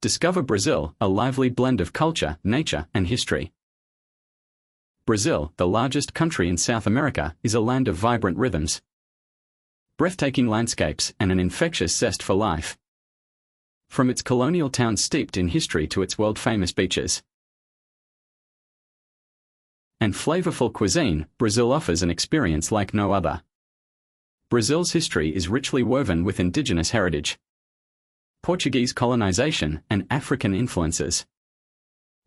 Discover Brazil, a lively blend of culture, nature, and history. Brazil, the largest country in South America, is a land of vibrant rhythms, breathtaking landscapes, and an infectious zest for life. From its colonial towns steeped in history to its world-famous beaches and flavorful cuisine, Brazil offers an experience like no other. Brazil's history is richly woven with indigenous heritage, Portuguese colonization, and African influences.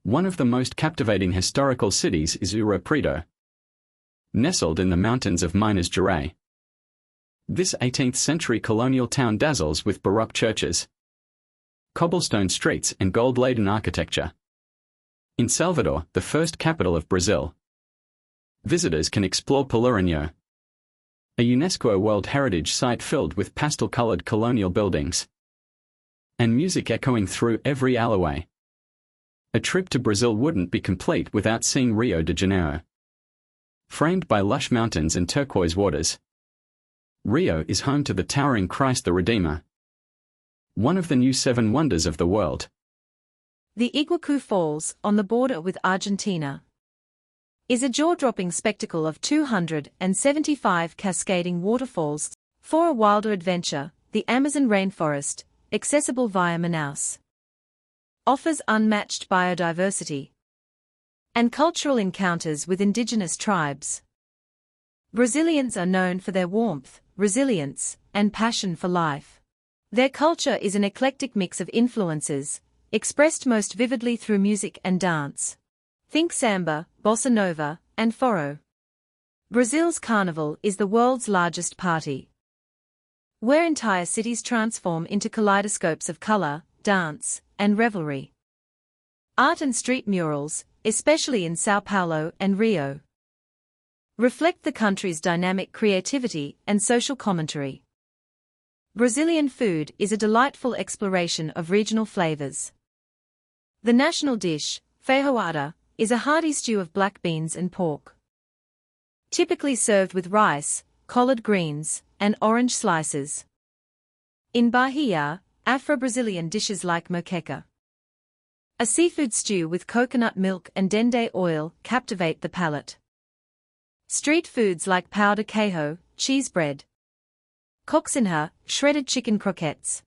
One of the most captivating historical cities is Ouro Preto, nestled in the mountains of Minas Gerais. This 18th-century colonial town dazzles with Baroque churches, cobblestone streets, and gold-laden architecture. In Salvador, the first capital of Brazil, visitors can explore Pelourinho, a UNESCO World Heritage Site filled with pastel-colored colonial buildings and music echoing through every alleyway. A trip to Brazil wouldn't be complete without seeing Rio de Janeiro. Framed by lush mountains and turquoise waters, Rio is home to the towering Christ the Redeemer, one of the new 7 wonders of the world. The Iguacu Falls, on the border with Argentina, is a jaw-dropping spectacle of 275 cascading waterfalls. For a wilder adventure, the Amazon rainforest, accessible via Manaus, offers unmatched biodiversity and cultural encounters with indigenous tribes. Brazilians are known for their warmth, resilience, and passion for life. Their culture is an eclectic mix of influences, expressed most vividly through music and dance. Think samba, bossa nova, and forró. Brazil's carnival is the world's largest party, where entire cities transform into kaleidoscopes of color, dance, and revelry. Art and street murals, especially in São Paulo and Rio, reflect the country's dynamic creativity and social commentary. Brazilian food is a delightful exploration of regional flavors. The national dish, feijoada, is a hearty stew of black beans and pork, typically served with rice, collard greens, and orange slices. In Bahia, Afro-Brazilian dishes like moqueca, a seafood stew with coconut milk and dendê oil, captivate the palate. Street foods like pão de queijo, cheese bread, coccinha, shredded chicken croquettes,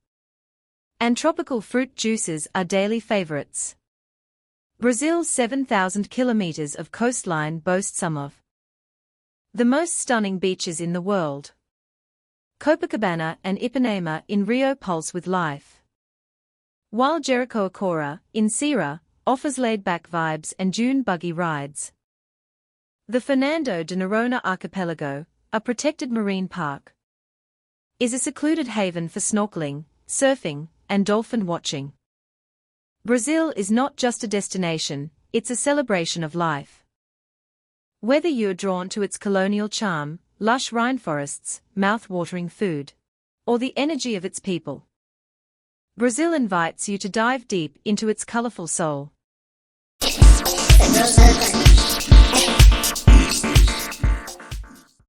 and tropical fruit juices are daily favorites. Brazil's 7,000 kilometers of coastline boast some of the most stunning beaches in the world. Copacabana and Ipanema in Rio pulse with life, while Jericoacoara, in Ceará, offers laid-back vibes and dune buggy rides. The Fernando de Noronha Archipelago, a protected marine park, is a secluded haven for snorkeling, surfing, and dolphin watching. Brazil is not just a destination, it's a celebration of life. Whether you're drawn to its colonial charm, lush rainforests, mouth-watering food, or the energy of its people, Brazil invites you to dive deep into its colorful soul.